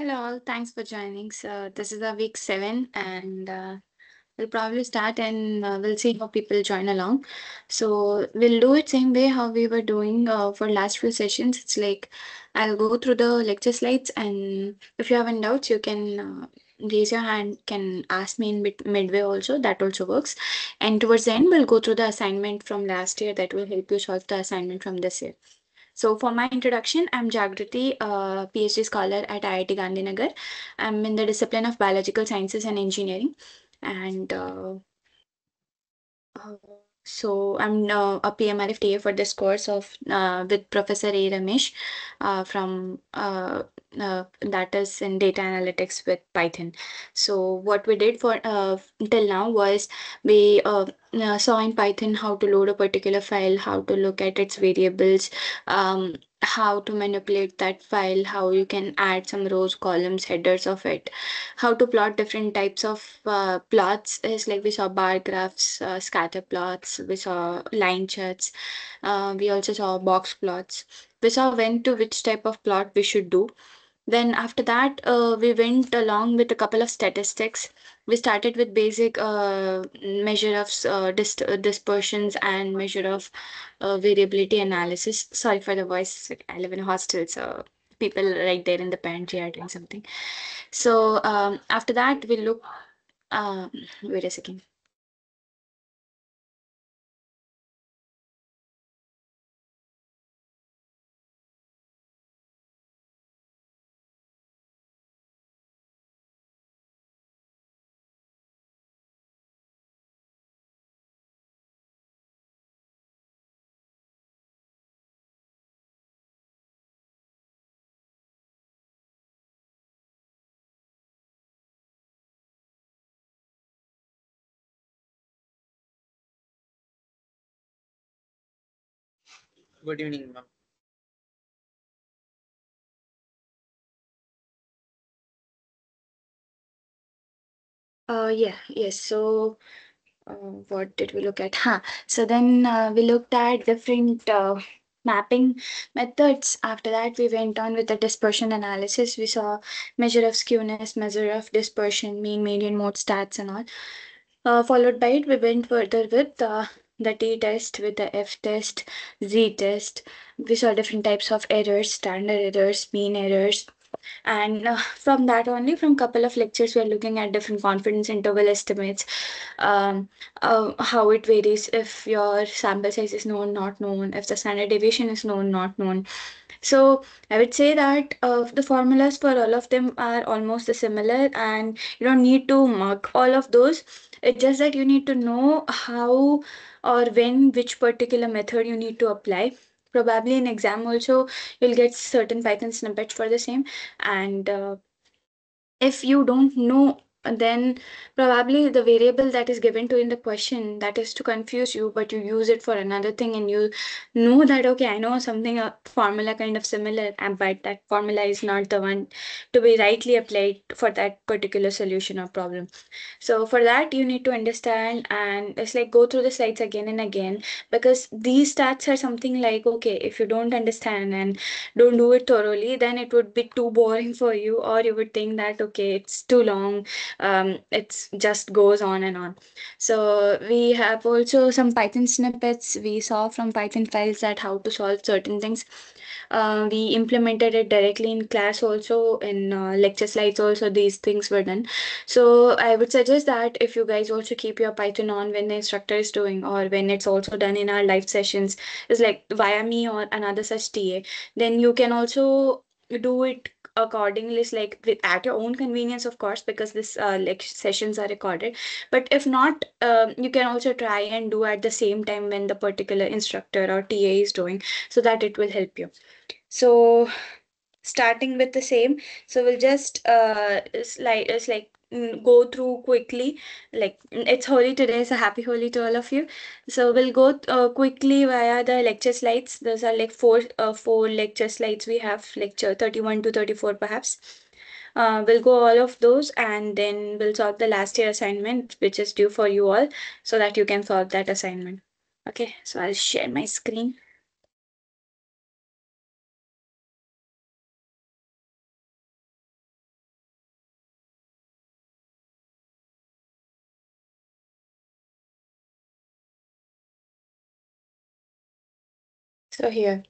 Hello, all. Thanks for joining. So, this is our week 7, and we'll probably start and we'll see how people join along. So, we'll do it same way how we were doing for last few sessions. It's like I'll go through the lecture slides, and if you have any doubts, you can raise your hand, can ask me in midway also. That also works. And towards the end, we'll go through the assignment from last year that will help you solve the assignment from this year. So, for my introduction, I'm Jagrati, a PhD scholar at IIT Gandhinagar. I'm in the discipline of biological sciences and engineering, and uh, so I'm a PMRF TA for this course of with Professor A. Ramesh from that is in data analytics with Python. So what we did for till now was we saw in Python how to load a particular file, how to look at its variables, how to manipulate that file, how you can add some rows, columns, headers of it, how to plot different types of plots is like we saw bar graphs, scatter plots, we saw line charts, we also saw box plots, we saw when to which type of plot we should do. Then after that, we went along with a couple of statistics. We started with basic measure of dispersions and measure of variability analysis. Sorry for the voice. I live in a hostel, so people right there in the pantry are doing something. So after that, we look. Um, Wait a second. Good evening, ma'am. Yeah, yes. So what did we look at? Huh. So then we looked at different mapping methods. After that, we went on with the dispersion analysis. We saw measure of skewness, measure of dispersion, mean, median, mode, stats, and all. Followed by it, we went further with the t-test, with the f-test, z-test. We saw different types of errors, standard errors, mean errors, and from that only, from couple of lectures, we are looking at different confidence interval estimates, um, how it varies if your sample size is known, not known, if the standard deviation is known, not known. So I would say that the formulas for all of them are almost the similar, and you don't need to mark all of those. It's just that you need to know how or when which particular method you need to apply. Probably in exam also you'll get certain Python snippets for the same, and if you don't know, then probably the variable that is given to in the question that is to confuse you, but you use it for another thing, and you know that okay, I know something, a formula kind of similar, but that formula is not the one to be rightly applied for that particular solution or problem. So for that, you need to understand, and it's like go through the slides again and again, because these stats are something like, okay, if you don't understand and don't do it thoroughly, then it would be too boring for you, or you would think that, okay, it's too long. It's just goes on and on. So we have also some Python snippets. We saw from Python files that how to solve certain things. We implemented it directly in class also, in lecture slides also, these things were done. So I would suggest that if you guys also keep your Python on when the instructor is doing, or when it's also done in our live sessions, is like via me or another such TA, then you can also do it accordingly. It's like at your own convenience, of course, because this lecture sessions are recorded. But if not, you can also try and do at the same time when the particular instructor or TA is doing, so that it will help you. So starting with the same, so we'll just go through quickly, like it's Holi today, so happy Holi to all of you. So we'll go quickly via the lecture slides. Those are like four lecture slides. We have lecture 31 to 34 perhaps. We'll go all of those, and then we'll solve the last year assignment which is due for you all, so that you can solve that assignment. Okay, so I'll share my screen. So here.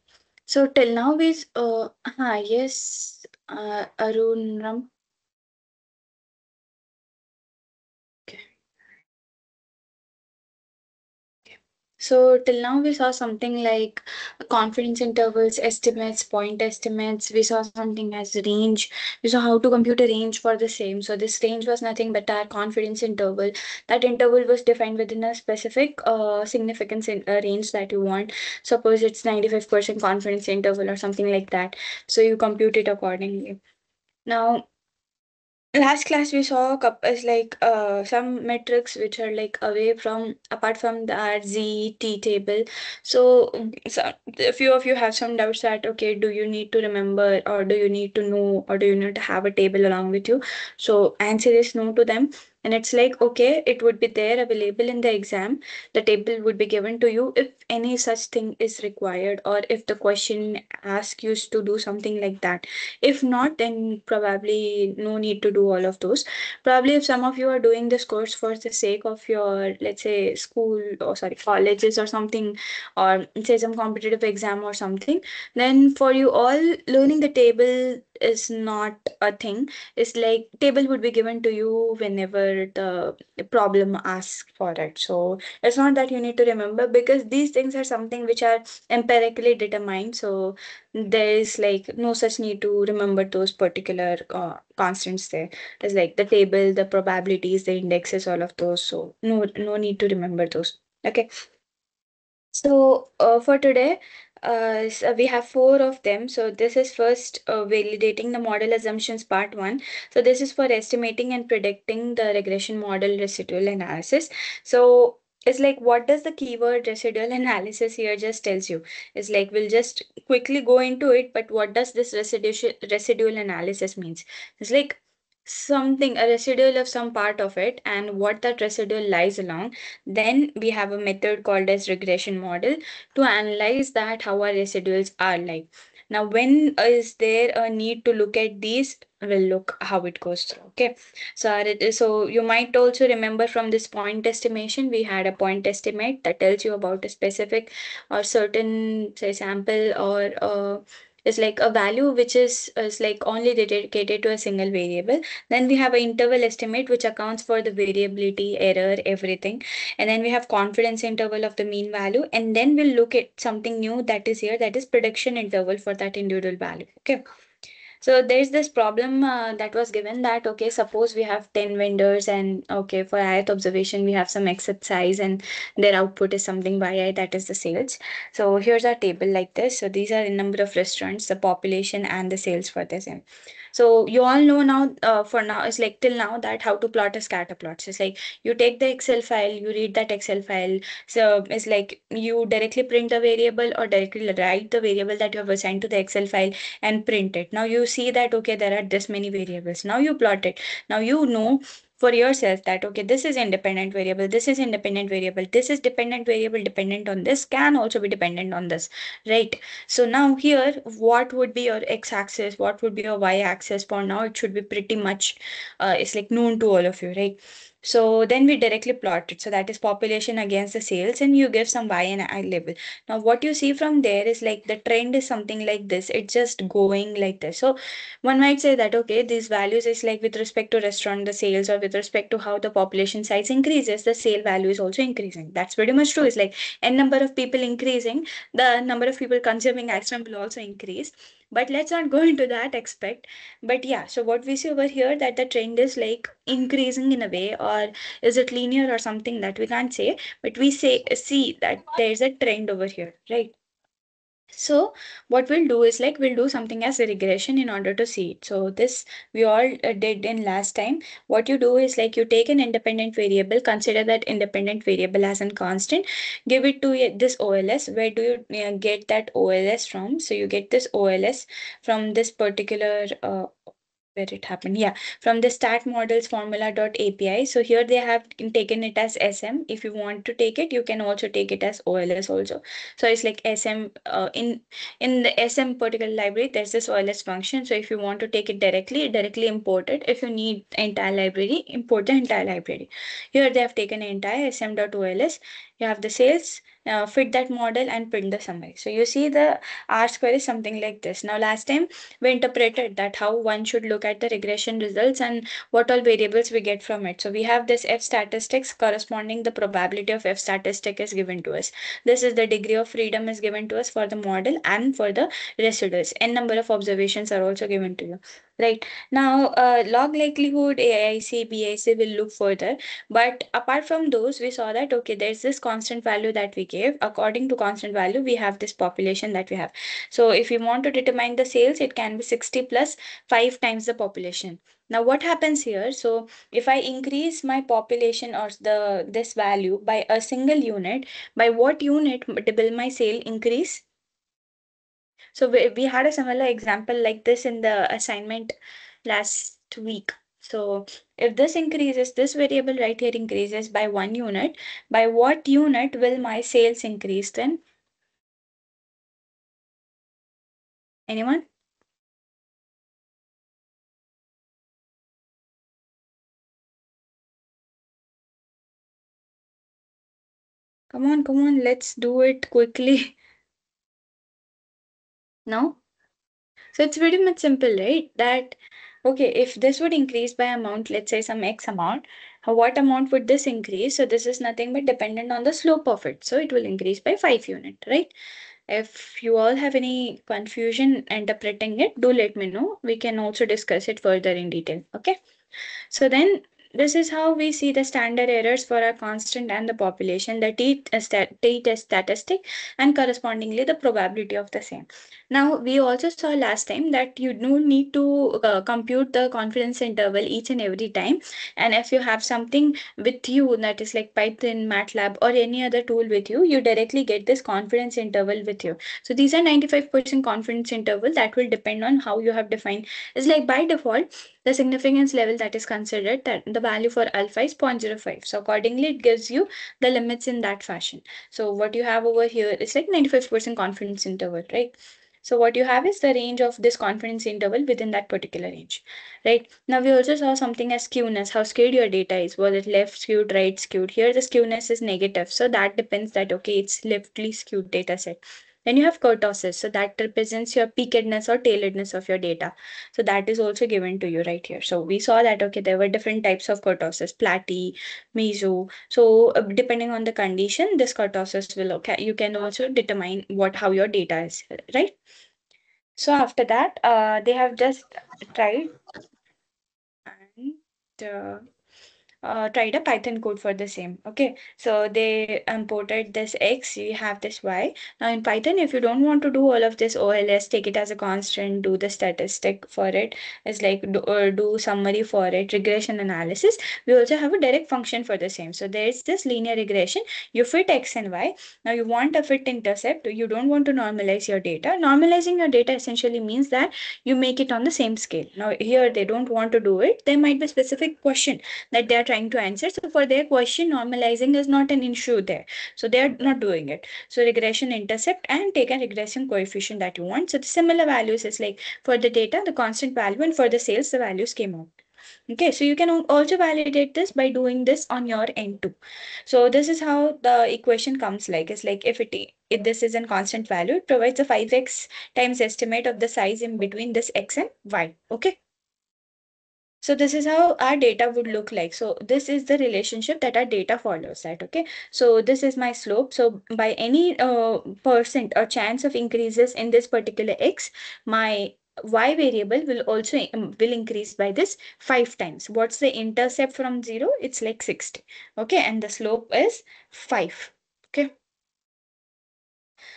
So till now is yes, Arun Ram. Okay. So till now we saw something like confidence intervals, estimates, point estimates. We saw something as range. We saw how to compute a range for the same. So this range was nothing but our confidence interval. That interval was defined within a specific significance in a range that you want. Suppose it's 95% confidence interval or something like that. So you compute it accordingly. Now last class we saw is like some metrics which are like away from apart from the RZT table. So a few of you have some doubts that okay, do you need to remember or do you need to know or do you need to have a table along with you? So answer is no to them. And it's like okay, it would be there available in the exam. The table would be given to you if any such thing is required or if the question asks you to do something like that. If not, then probably no need to do all of those. Probably if some of you are doing this course for the sake of your, let's say, school or sorry, colleges or something, or say some competitive exam or something, then for you all, learning the table is not a thing. It's like table would be given to you whenever the problem asks for it. So it's not that you need to remember because these things are something which are empirically determined. So there is like no such need to remember those particular constants there. It's like the table, the probabilities, the indexes, all of those. So no need to remember those. Okay. So for today, so we have four of them. So this is first validating the model assumptions part one. So this is for estimating and predicting the regression model residual analysis. So it's like what does the keyword residual analysis here just tells you? It's like we'll just quickly go into it, but what does this residual analysis means? It's like something a residual of some part of it and what that residual lies along. Then we have a method called as regression model to analyze that how our residuals are like. Now, when is there a need to look at these? We'll look how it goes through. Okay. So you might also remember from this point estimation, we had a point estimate that tells you about a specific or certain say sample or is like a value which is like only dedicated to a single variable. Then we have an interval estimate which accounts for the variability, error, everything. And then we have confidence interval of the mean value. And then we'll look at something new that is here, that is prediction interval for that individual value. Okay. So there's this problem that was given that okay, suppose we have 10 vendors and okay, for ith observation we have some exit size and their output is something yi, that is the sales. So here's our table like this. So these are the number of restaurants, the population and the sales for this. And so you all know now for now it's like till now that how to plot a scatter plot. So it's like you take the Excel file, you read that Excel file. So it's like you directly print the variable or directly write the variable that you have assigned to the Excel file and print it. Now you see that okay, there are this many variables. Now you plot it. Now you know for yourself that okay, this is independent variable, this is independent variable, this is dependent variable dependent on this, can also be dependent on this, right? So now here, what would be your x-axis, what would be your y-axis? For now, it should be pretty much, it's like known to all of you, right? So then we directly plot it. So that is population against the sales, and you give some y and I label. Now, what you see from there is like the trend is something like this. It's just going like this. So one might say that, okay, these values is like with respect to restaurant, the sales, or with respect to how the population size increases, the sale value is also increasing. That's pretty much true. It's like n number of people increasing, the number of people consuming ice cream will also increase. But let's not go into that aspect. But yeah, so what we see over here that the trend is like increasing in a way, or is it linear or something that we can't say, but we say see that there's a trend over here, right? So what we'll do is like we'll do something as a regression in order to see it. So this we all did in last time. What you do is like you take an independent variable, consider that independent variable as a constant, give it to this OLS. Where do you get that OLS from? So you get this OLS from this particular where it happened. Yeah, from the stat models formula.api. So here they have taken it as SM. If you want to take it, you can also take it as OLS also. So it's like SM in the SM particular library, there's this OLS function. So if you want to take it directly import it. If you need entire library, import the entire library. Here they have taken entire SM.OLS You have the sales, fit that model and print the summary. So you see the R square is something like this. Now last time we interpreted that how one should look at the regression results and what all variables we get from it. So we have this F statistics corresponding the probability of F statistic is given to us. This is the degree of freedom is given to us for the model and for the residuals. N number of observations are also given to you. Right. Now, log likelihood, AIC, BIC will look further. But apart from those, we saw that, okay, there's this constant value that we gave. According to constant value, we have this population that we have. So if you want to determine the sales, it can be 60 plus 5 times the population. Now, what happens here? So if I increase my population or the this value by a single unit, by what unit will my sale increase? So we had a similar example like this in the assignment last week. So if this increases, this variable right here increases by 1 unit, by what unit will my sales increase then? Anyone? Come on, let's do it quickly. No? So it's pretty much simple, right? That, okay, if this would increase by amount, let's say some X amount, what amount would this increase? So this is nothing but dependent on the slope of it. So it will increase by 5 unit, right? If you all have any confusion interpreting it, do let me know. We can also discuss it further in detail. Okay. So then this is how we see the standard errors for a constant and the population, the t test statistic and correspondingly the probability of the same. Now we also saw last time that you do need to compute the confidence interval each and every time. And if you have something with you that is like Python, MATLAB or any other tool with you, you directly get this confidence interval with you. So these are 95% confidence interval that will depend on how you have defined. It's like by default, the significance level that is considered, that the value for alpha is 0.05. So accordingly, it gives you the limits in that fashion. So what you have over here is like 95% confidence interval, right? So what you have is the range of this confidence interval within that particular range, right? Now we also saw something as skewness, how skewed your data is. Was it left skewed, right skewed? Here the skewness is negative. So that depends that, okay, it's leftly skewed data set. Then you have kurtosis. So that represents your peakedness or tailoredness of your data. So that is also given to you right here. So we saw that, okay, there were different types of kurtosis, platy, meso. So depending on the condition, this kurtosis will, okay, you can also determine what, how your data is, right? So after that, they have just tried and tried a Python code for the same. Okay, so they imported this X, you have this Y. Now in Python, if you don't want to do all of this OLS, take it as a constant, do the statistic for it, it's like do summary for it, regression analysis. We also have a direct function for the same. So there's this linear regression. You fit X and Y. Now you want a fit intercept. You don't want to normalize your data. Normalizing your data essentially means that you make it on the same scale. Now here they don't want to do it. There might be specific question that they are trying to answer. So for their question, normalizing is not an issue there. So they are not doing it. So regression intercept and take a regression coefficient that you want. So the similar values is like for the data, the constant value, and for the sales, the values came out. Okay, so you can also validate this by doing this on your end too. So this is how the equation comes like. It's like if this is a constant value, it provides a 5x times estimate of the size in between this x and y. Okay. So this is how our data would look like. So this is the relationship that our data follows that. Okay. So this is my slope. So by any percent or chance of increases in this particular x, my y variable will also will increase by this 5 times. What's the intercept from 0? It's like 60. Okay. And the slope is 5. Okay.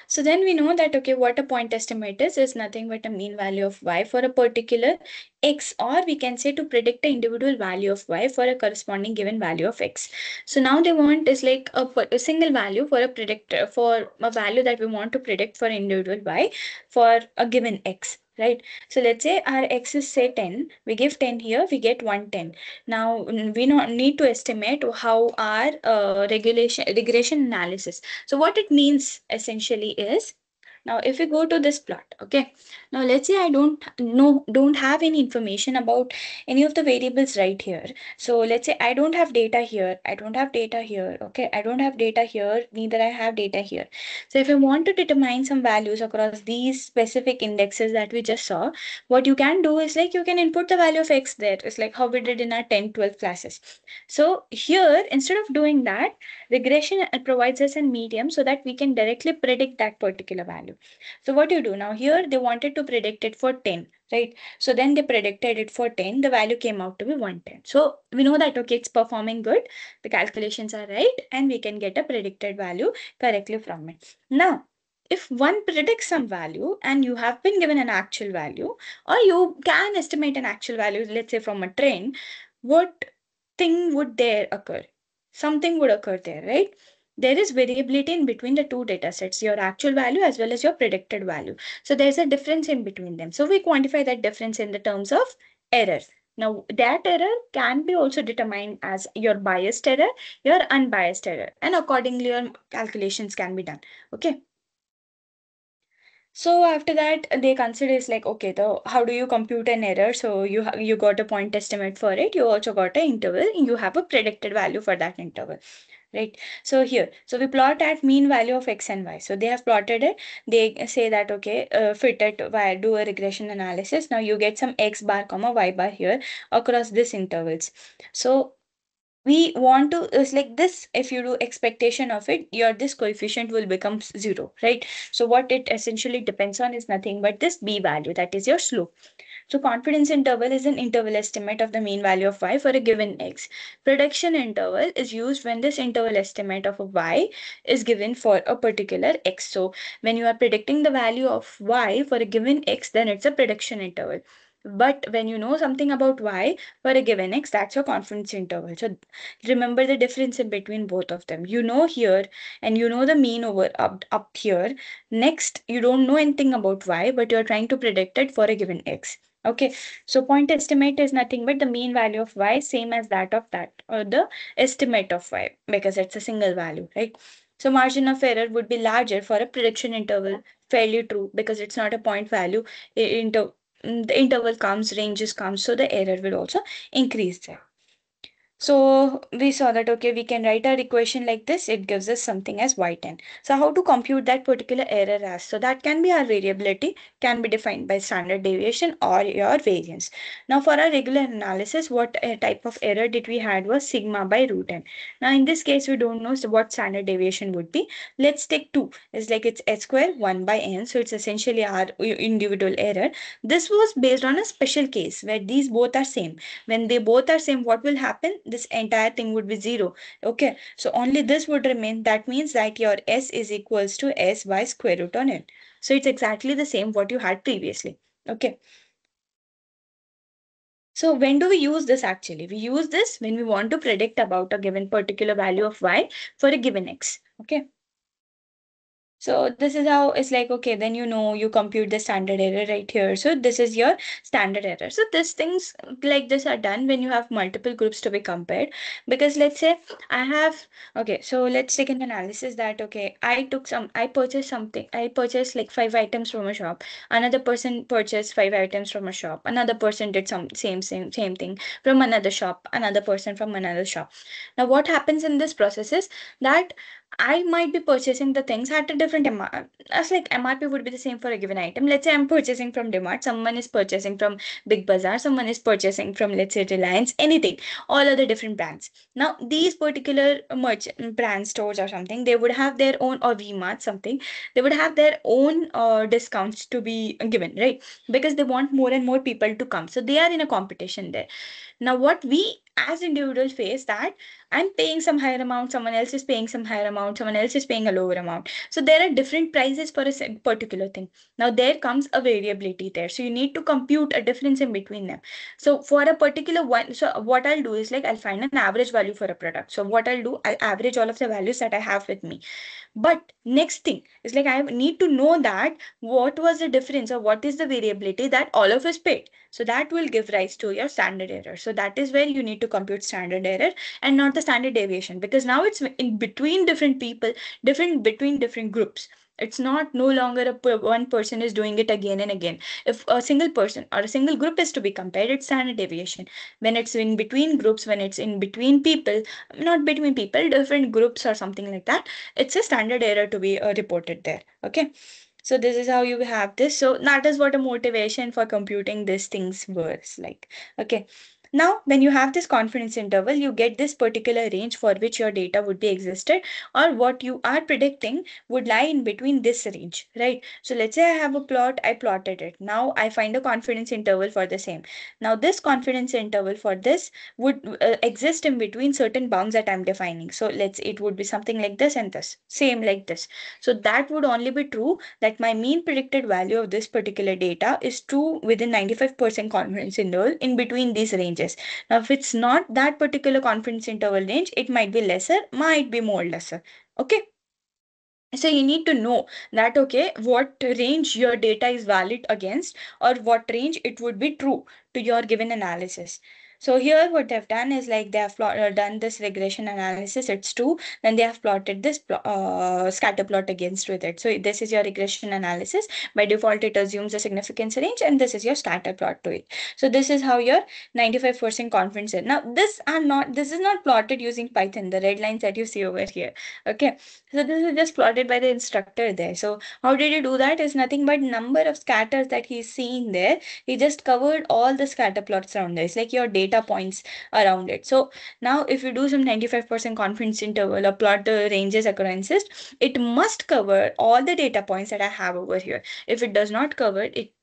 So then we know that, okay, what a point estimate is nothing but a mean value of y for a particular x, or we can say to predict the individual value of y for a corresponding given value of x. So now they want is like a single value for a predictor, for a value that we want to predict for individual y for a given x. Right. So let's say our x is say 10. We give 10 here, we get 110. Now we need to estimate how our regression analysis. So what it means essentially is Now, if we go to this plot, okay. Now, let's say I don't have any information about any of the variables right here. So let's say I don't have data here. I don't have data here. Okay, I don't have data here. Neither I have data here. So if I want to determine some values across these specific indexes that we just saw, what you can do is like you can input the value of x there. It's like how we did in our 10, 12 classes. So here, instead of doing that, regression provides us a medium so that we can directly predict that particular value. So what you do now here, they wanted to predict it for 10, right? So then they predicted it for 10, the value came out to be 110. So we know that, okay, it's performing good, the calculations are right, and we can get a predicted value correctly from it. Now, if one predicts some value and you have been given an actual value, or you can estimate an actual value, let's say from a trend, what thing would there occur? Something would occur there, right? There is variability in between the two data sets, your actual value as well as your predicted value. So there's a difference in between them. So we quantify that difference in the terms of error. Now that error can be also determined as your biased error, your unbiased error, and accordingly your calculations can be done. Okay. So after that, they consider is like, okay, the how do you compute an error? So you got a point estimate for it. You also got an interval. You have a predicted value for that interval, right? So here, so we plot at mean value of x and y. So they have plotted it. They say that, okay, fit it via do a regression analysis. Now you get some x bar comma y bar here across this intervals. So we want to is like this, if you do expectation of it, your this coefficient will become 0, right? So what it essentially depends on is nothing but this b value, that is your slope. So confidence interval is an interval estimate of the mean value of y for a given x. Prediction interval is used when this interval estimate of a y is given for a particular x. So when you are predicting the value of y for a given x, then it's a prediction interval. But when you know something about y for a given x, that's your confidence interval. So remember the difference in between both of them. You know here, and you know the mean over up here. Next, you don't know anything about y, but you're trying to predict it for a given x. Okay, so point estimate is nothing but the mean value of y, same as that of that, or the estimate of y, because it's a single value, right? So margin of error would be larger for a prediction interval, fairly true, because it's not a point value. The interval comes, ranges comes, so the error will also increase there. So we saw that, okay, we can write our equation like this. It gives us something as y10. So how to compute that particular error as? So that can be our variability, can be defined by standard deviation or your variance. Now for our regular analysis, what type of error did we had was sigma by root n. Now in this case, we don't know what standard deviation would be. Let's take 2. It's like it's h square 1 by n. So it's essentially our individual error. This was based on a special case where these both are same. When they both are same, what will happen? This entire thing would be 0. Okay, so only this would remain. That means that your s is equals to s by square root on n. So it's exactly the same what you had previously. Okay, so when do we use this actually? We use this when we want to predict about a given particular value of y for a given x. Okay. So this is how it's like, okay, then you know you compute the standard error right here. So this is your standard error. So these things like this are done when you have multiple groups to be compared. Because let's say I have, okay, so let's take an analysis that, okay, I purchased something. I purchased like 5 items from a shop. Another person purchased 5 items from a shop. Another person did some same thing from another shop. Another person from another shop. Now what happens in this process is that I might be purchasing the things at a different amount. As like MRP would be the same for a given item. Let's say I'm purchasing from Dmart, someone is purchasing from Big Bazaar, someone is purchasing from, let's say, Reliance, anything, all other different brands. Now, these particular merchant brand stores or something, they would have their own, or VMart something, they would have their own discounts to be given, right? Because they want more and more people to come. So they are in a competition there. Now, what we as individuals face that I'm paying some higher amount, someone else is paying some higher amount, someone else is paying a lower amount. So there are different prices for a particular thing. Now there comes a variability there. So you need to compute a difference in between them. So for a particular one, so what I'll do is like I'll find an average value for a product. So what I'll do, I'll average all of the values that I have with me. But next thing is like I need to know that what was the difference or what is the variability that all of us paid. So that will give rise to your standard error. So that is where you need to compute standard error and not the standard deviation, because now it's in between different people, different between different groups. It's not no longer one person is doing it again and again. If a single person or a single group is to be compared, it's standard deviation. When it's in between groups, when it's in between people, not between people, different groups or something like that, it's a standard error to be reported there. Okay. So this is how you have this. So that is what a motivation for computing these things was like. Okay. Now, when you have this confidence interval, you get this particular range for which your data would be existed, or what you are predicting would lie in between this range, right? So let's say I have a plot, I plotted it. Now I find a confidence interval for the same. Now this confidence interval for this would exist in between certain bounds that I'm defining. So it would be something like this and this, same like this. So that would only be true that my mean predicted value of this particular data is true within 95% confidence interval in between these ranges. Now, if it's not that particular confidence interval range, it might be lesser, might be more lesser. Okay. So you need to know that, okay, what range your data is valid against, or what range it would be true to your given analysis. So here what they've done is like they have done this regression analysis, it's true. Then they have plotted this scatter plot against with it. So this is your regression analysis. By default, it assumes a significance range, and this is your scatter plot to it. So this is how your 95% confidence is. Now this is not plotted using Python, the red lines that you see over here. Okay. So this is just plotted by the instructor there. So how did he do that? Is nothing but number of scatters that he's seeing there. He just covered all the scatter plots around there. It's like your data points around it. So now if you do some 95% confidence interval or plot the ranges occurrences, it must cover all the data points that I have over here. If it does not cover, it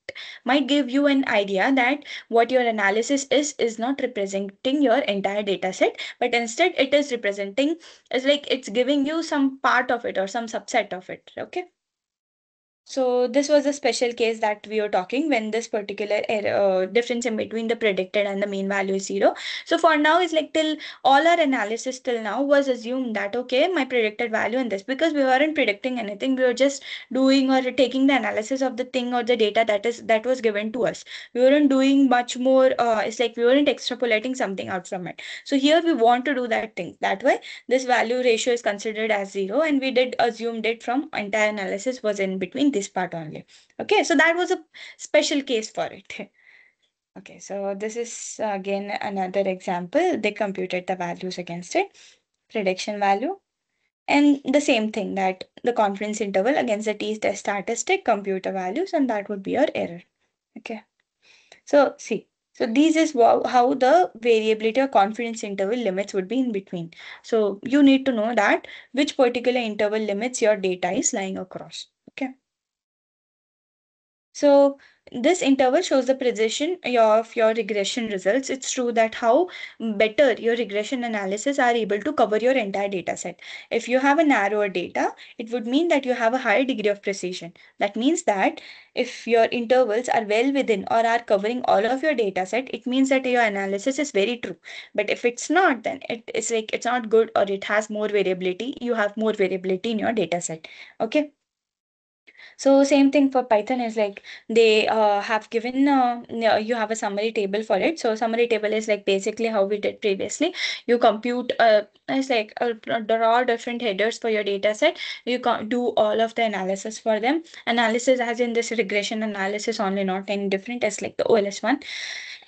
might give you an idea that what your analysis is not representing your entire data set, but instead it is representing, it's like it's giving you some part of it or some subset of it. Okay. So this was a special case that we were talking when this particular difference in between the predicted and the mean value is zero. So for now, it's like till all our analysis till now was assumed that, okay, my predicted value in this, because we weren't predicting anything, we were just doing or taking the analysis of the thing or the data that was given to us. We weren't doing much more. It's like we weren't extrapolating something out from it. So here we want to do that thing. That way, this value ratio is considered as zero, and we did assumed it from entire analysis was in between this part only. Okay, so that was a special case for it. Okay, so this is again another example. They computed the values against it, prediction value, and the same thing, that the confidence interval against the t-test statistic, compute the values, and that would be your error. Okay. So see, so this is how the variability or confidence interval limits would be in between. So you need to know that which particular interval limits your data is lying across. Okay. So this interval shows the precision of your regression results. It's true that how better your regression analysis are able to cover your entire data set. If you have a narrower data, it would mean that you have a higher degree of precision. That means that if your intervals are well within or are covering all of your data set, it means that your analysis is very true. But if it's not, then it's like it's not good, or it has more variability. You have more variability in your data set. Okay. So same thing for Python is like they have given you have a summary table for it. So summary table is like basically how we did previously. You compute it's like there are different headers for your data set. You can do all of the analysis for them. Analysis as in this regression analysis only, not any different as like the OLS one.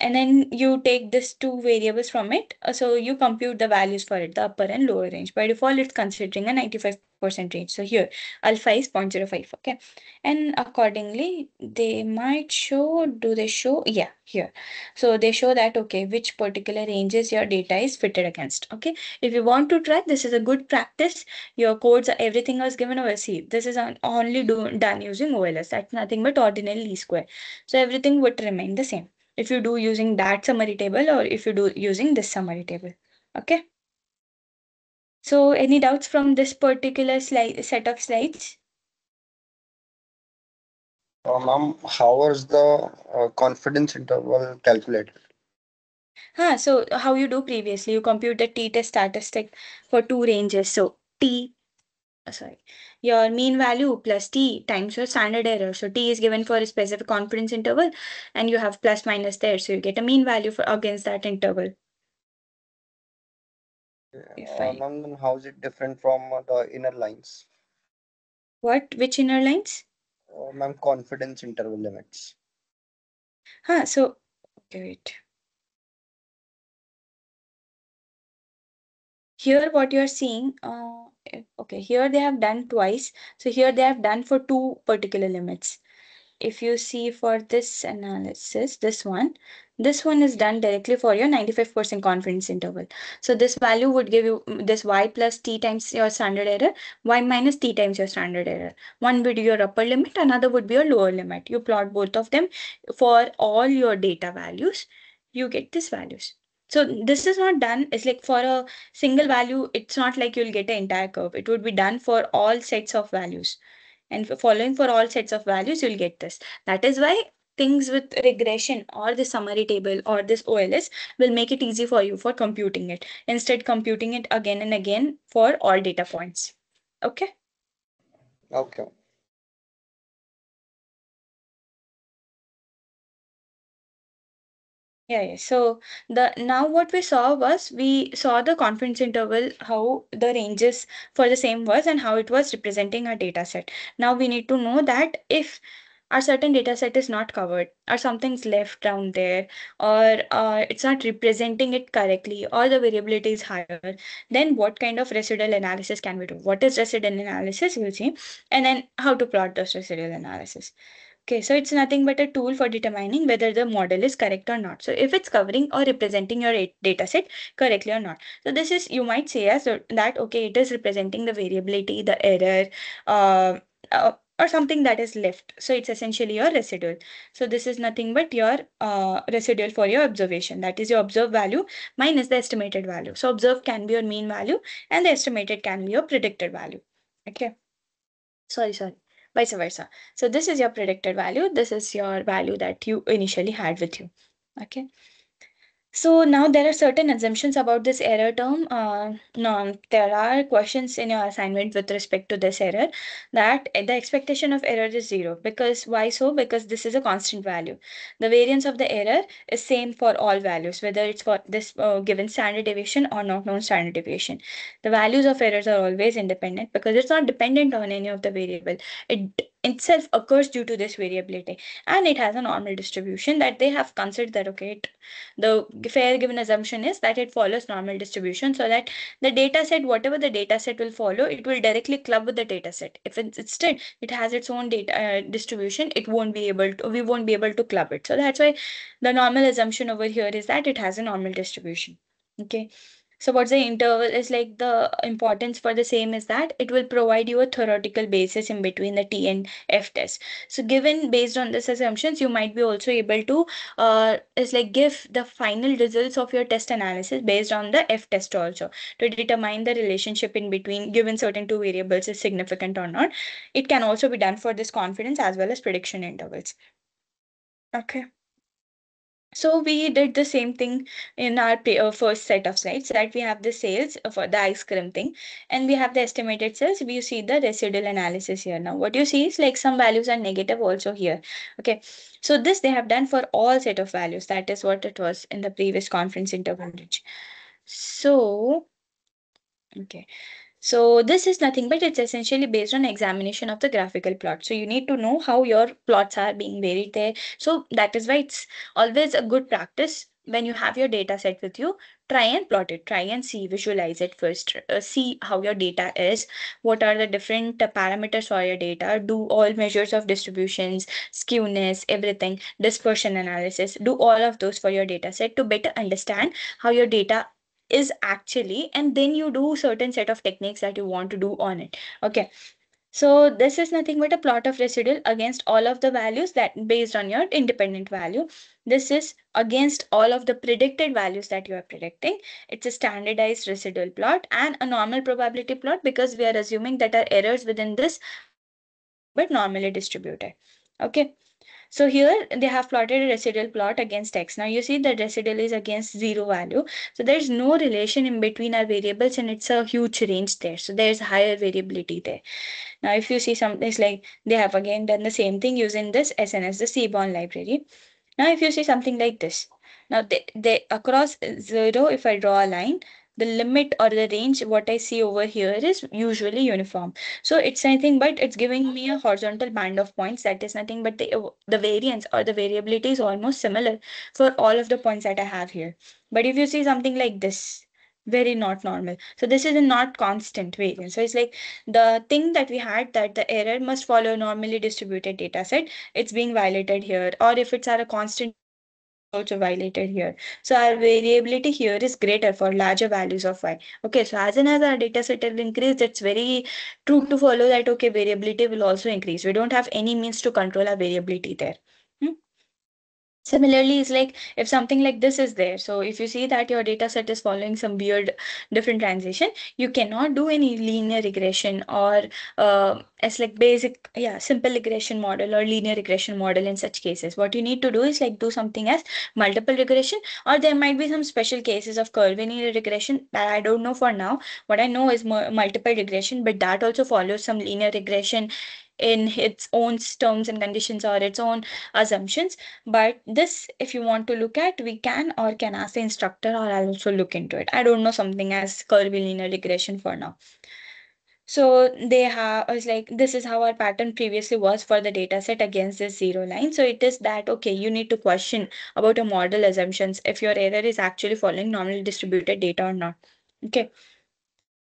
And then you take this two variables from it. So you compute the values for it, the upper and lower range. By default, it's considering a 95% range. So here alpha is 0.05. Okay. And accordingly, they might show, do they show? Yeah, here. So they show that, okay, which particular ranges your data is fitted against. Okay. If you want to try, this is a good practice. Your codes, everything was given over. See, this is only done using OLS. That's nothing but ordinary least square. So everything would remain the same if you do using that summary table or if you do using this summary table. Okay. So any doubts from this particular slide set of slides? Ma'am, how was the confidence interval calculated? So how you do previously, you compute the t-test statistic for two ranges. So sorry, your mean value plus t times your standard error. So t is given for a specific confidence interval, and you have plus minus there. So you get a mean value for against that interval. If I Ma'am, then how is it different from the inner lines? Which inner lines? Ma'am, confidence interval limits. So, okay, wait. Here, what you're seeing, okay, here they have done twice. So here they have done for two particular limits. If you see for this analysis, this one is done directly for your 95% confidence interval. So this value would give you this y plus t times your standard error, y minus t times your standard error. One would be your upper limit, another would be your lower limit. You plot both of them for all your data values, you get these values. So this is not done, it's like for a single value, it's not like you'll get an entire curve. It would be done for all sets of values. And following for all sets of values, you'll get this. That is why things with regression or the summary table or this OLS will make it easy for you for computing it. Instead, computing it again and again for all data points. Okay. Okay. Yeah. So now what we saw was we saw the confidence interval, how the ranges for the same was and how it was representing our data set. Now we need to know that if our certain data set is not covered or something's left down there or it's not representing it correctly or the variability is higher, then what kind of residual analysis can we do? What is residual analysis? We'll see. And then how to plot those residual analysis. Okay, so it's nothing but a tool for determining whether the model is correct or not. So if it's covering or representing your data set correctly or not. So this is, you might say as that, okay, it is representing the variability, the error, uh, or something that is left. So it's essentially your residual. So this is nothing but your residual for your observation. That is your observed value minus the estimated value. So observed can be your mean value and the estimated can be your predicted value. Okay. Sorry, vice versa. So this is your predicted value. This is your value that you initially had with you. Okay. So now there are certain assumptions about this error term. No, there are questions in your assignment with respect to this error that the expectation of error is zero. Because why so? Because this is a constant value. The variance of the error is same for all values, whether it's for this given standard deviation or not known standard deviation. The values of errors are always independent because it's not dependent on any of the variable. It itself occurs due to this variability, and it has a normal distribution that they have considered that okay, the fair given assumption is that it follows normal distribution so that the data set, whatever the data set will follow, it will directly club with the data set. If it's instead it has its own data distribution, it won't be able to, we won't be able to club it. So that's why the normal assumption over here is that it has a normal distribution. Okay. So what's the interval is like, the importance for the same is that it will provide you a theoretical basis in between the T and F test. So given based on this assumptions, you might be also able to is like give the final results of your test analysis based on the F test also to determine the relationship in between given certain two variables is significant or not. It can also be done for this confidence as well as prediction intervals. Okay. So we did the same thing in our first set of slides, that we have the sales for the ice cream thing and we have the estimated sales. We see the residual analysis here. Now what you see is like some values are negative also here. Okay. So this they have done for all set of values. That is what it was in the previous conference interval range. So, okay. So this is nothing but it's essentially based on examination of the graphical plot. So you need to know how your plots are being varied there. So that is why it's always a good practice when you have your data set with you, try and plot it, try and see, visualize it first, see how your data is, what are the different parameters for your data, do all measures of distributions, skewness, everything, dispersion analysis, do all of those for your data set to better understand how your data is actually, and then you do certain set of techniques that you want to do on it. Okay. So this is nothing but a plot of residual against all of the values that based on your independent value. This is against all of the predicted values that you are predicting. It's a standardized residual plot and a normal probability plot because we are assuming that our errors within this are nothing but normally distributed. Okay. So here they have plotted a residual plot against x. Now you see the residual is against zero value. So there's no relation in between our variables and it's a huge range there. So there's higher variability there. Now if you see something like they have again done the same thing using this SNS, the Seaborn library. Now if you see something like this. Now they across zero, if I draw a line, the limit or the range what I see over here is usually uniform. So it's nothing but it's giving me a horizontal band of points. That is nothing but the variance or the variability is almost similar for all of the points that I have here. But if you see something like this, very not normal. So this is a not constant variance. So it's like the thing that we had that the error must follow a normally distributed data set, it's being violated here. Or if it's at a constant variance, it is also violated here. So our variability here is greater for larger values of y. Okay, so as and as our data set will increase, it's very true to follow that okay, variability will also increase. We don't have any means to control our variability there. Hmm? Similarly, it's like if something like this is there, so if you see that your data set is following some weird different transition, you cannot do any linear regression or as like basic, yeah, simple regression model or linear regression model in such cases. What you need to do is like do something as multiple regression, or there might be some special cases of curvilinear regression that I don't know for now. What I know is multiple regression, but that also follows some linear regression in its own terms and conditions or its own assumptions. But this, if you want to look at, we can or can ask the instructor, or I'll also look into it. I don't know something as curvilinear regression for now. So they have, I was like, this is how our pattern previously was for the data set against this zero line. So it is that, okay, you need to question about your model assumptions if your error is actually following normally distributed data or not. Okay.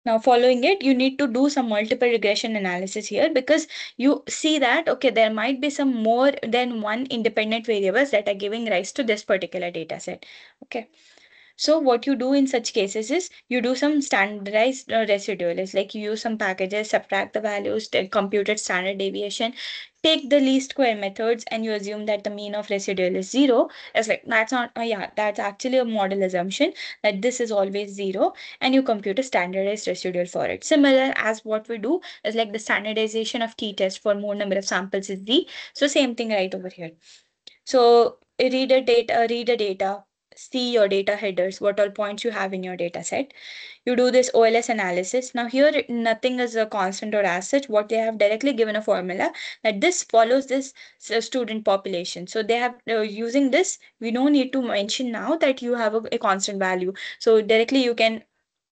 Now, following it, you need to do some multiple regression analysis here because you see that, okay, there might be some more than one independent variables that are giving rise to this particular data set. Okay. So what you do in such cases is you do some standardized residual. It's like you use some packages, subtract the values, computed standard deviation, take the least square methods, and you assume that the mean of residual is zero. It's like that's not, yeah, that's actually a model assumption that this is always zero, and you compute a standardized residual for it. Similar as what we do is like the standardization of t-test for more number of samples is z. So same thing right over here. So read the data, see your data headers, what all points you have in your data set. You do this OLS analysis. Now here nothing is a constant or as such. What they have directly given a formula that this follows this student population. So they have using this, we don't need to mention now that you have a constant value. So directly you can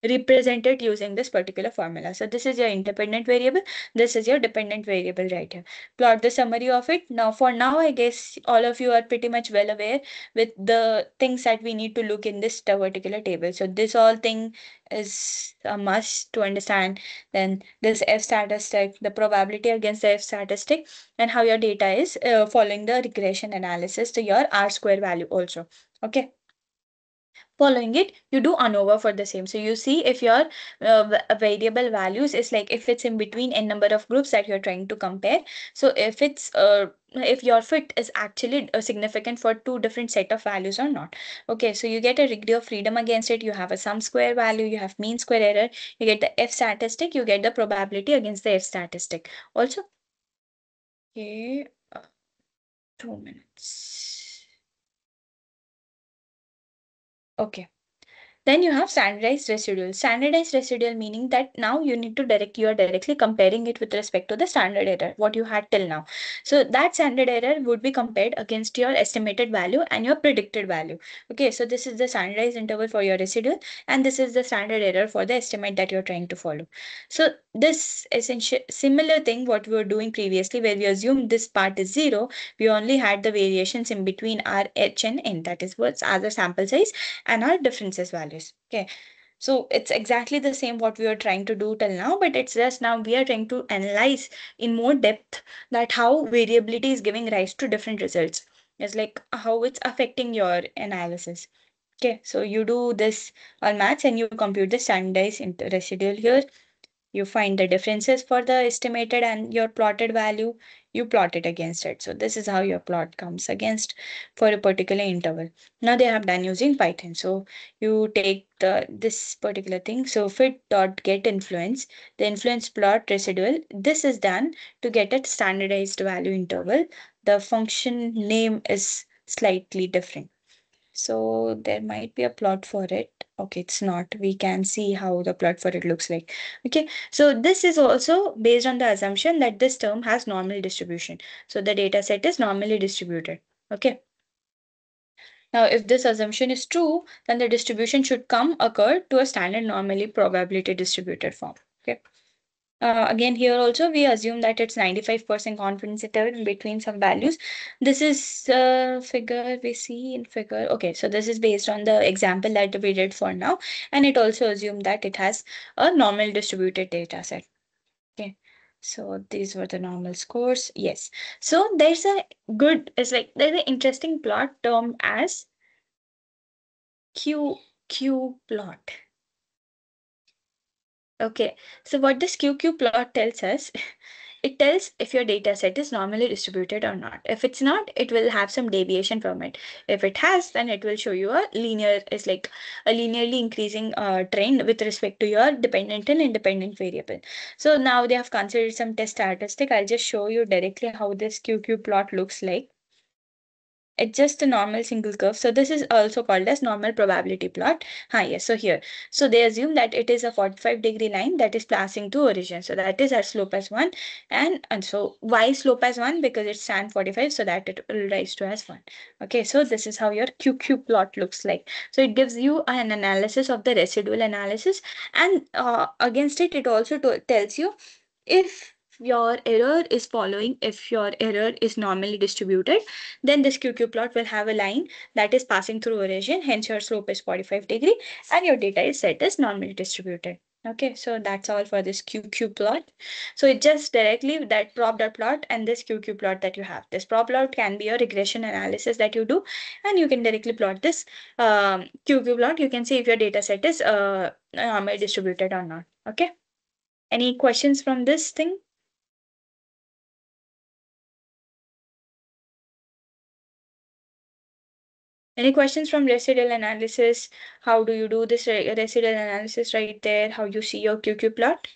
represent it using this particular formula. So this is your independent variable. This is your dependent variable right here. Plot the summary of it. Now for now, I guess all of you are pretty much well aware with the things that we need to look in this particular table. So this all thing is a must to understand. Then this F statistic, the probability against the F statistic, and how your data is following the regression analysis to your R square value also. Okay. Following it, you do ANOVA for the same. So you see if your variable values is like if it's in between n number of groups that you're trying to compare. So if your fit is actually significant for two different set of values or not. Okay, so you get a degree of freedom against it. You have a sum square value, you have mean square error, you get the F statistic, you get the probability against the F statistic. Also, okay, 2 minutes. Okay. Then you have standardized residual. Standardized residual meaning that now you are directly comparing it with respect to the standard error, what you had till now. So that standard error would be compared against your estimated value and your predicted value. Okay, so this is the standardized interval for your residual, and this is the standard error for the estimate that you're trying to follow. So this essential similar thing what we were doing previously, where we assumed this part is zero, we only had the variations in between our h and n, that is what's as a sample size and our differences values. Okay. So it's exactly the same what we were trying to do till now, but it's just now we are trying to analyze in more depth that how variability is giving rise to different results. It's like how it's affecting your analysis. Okay, so you do this all maths and you compute the standardized residual here. You find the differences for the estimated and your plotted value, you plot it against it. So this is how your plot comes against for a particular interval. Now they have done using Python. So you take this particular thing. So fit dot get influence, the influence plot residual. This is done to get a standardized value interval. The function name is slightly different. So there might be a plot for it. Okay, it's not. We can see how the plot for it looks like. Okay, so this is also based on the assumption that this term has normal distribution. So the data set is normally distributed. Okay. Now, if this assumption is true, then the distribution should occur to a standard normally probability distributed form. Okay. Again, here also we assume that it's 95% confidence interval in between some values. This is figure we see in figure. Okay, so this is based on the example that we did for now, and it also assumed that it has a normal distributed data set. Okay, so these were the normal scores. Yes. So there's there's an interesting plot termed as QQ plot. Okay, so what this QQ plot tells us, it tells if your data set is normally distributed or not. If it's not, it will have some deviation from it. If it has, then it will show you it's like a linearly increasing trend with respect to your dependent and independent variable. So now they have considered some test statistic. I'll just show you directly how this QQ plot looks like. It's just a normal single curve. So this is also called as normal probability plot. Yes, so here. So they assume that it is a 45-degree line that is passing to origin. So that is our slope as 1. And so why slope as 1? Because it's tan 45, so that it will rise to as 1. Okay, so this is how your QQ plot looks like. So it gives you an analysis of the residual analysis. And against it, it also tells you if your error is normally distributed, then this QQ plot will have a line that is passing through origin, hence your slope is 45-degree and your data is set as normally distributed. Okay, so that's all for this QQ plot. So it just directly that prop dot plot and this QQ plot that you have. This prop plot can be a regression analysis that you do, and you can directly plot this QQ plot. You can see if your data set is normally distributed or not. Okay. Any questions from this thing? Any questions from residual analysis? How do you do this residual analysis right there? How you see your QQ plot?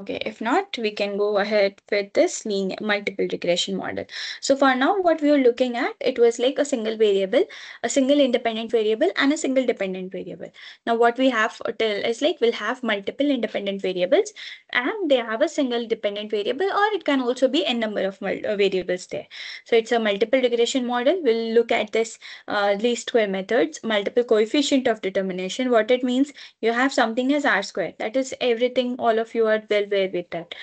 Okay, if not, we can go ahead with this linear multiple regression model. So for now, what we were looking at, it was like a single variable, a single independent variable, and a single dependent variable. Now what we have till is like we'll have multiple independent variables and they have a single dependent variable, or it can also be n number of variables there. So it's a multiple regression model. We'll look at this least square methods, multiple coefficient of determination. What it means, you have something as r square. That is everything, all of you are well aware with that.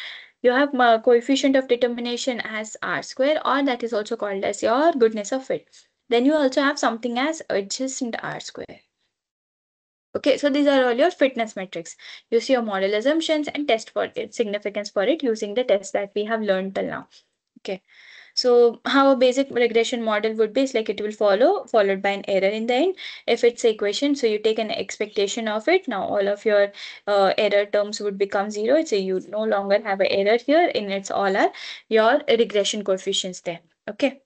You have coefficient of determination as r square, or that is also called as your goodness of fit. Then you also have something as adjacent r square. Okay, so these are all your fitness metrics. You see your model assumptions and test for it, significance for it using the test that we have learned till now. Okay. So how a basic regression model would be is like it will followed by an error in the end. If it's equation, so you take an expectation of it. Now all of your error terms would become 0. So you no longer have an error here, and it's all are your regression coefficients there. Okay.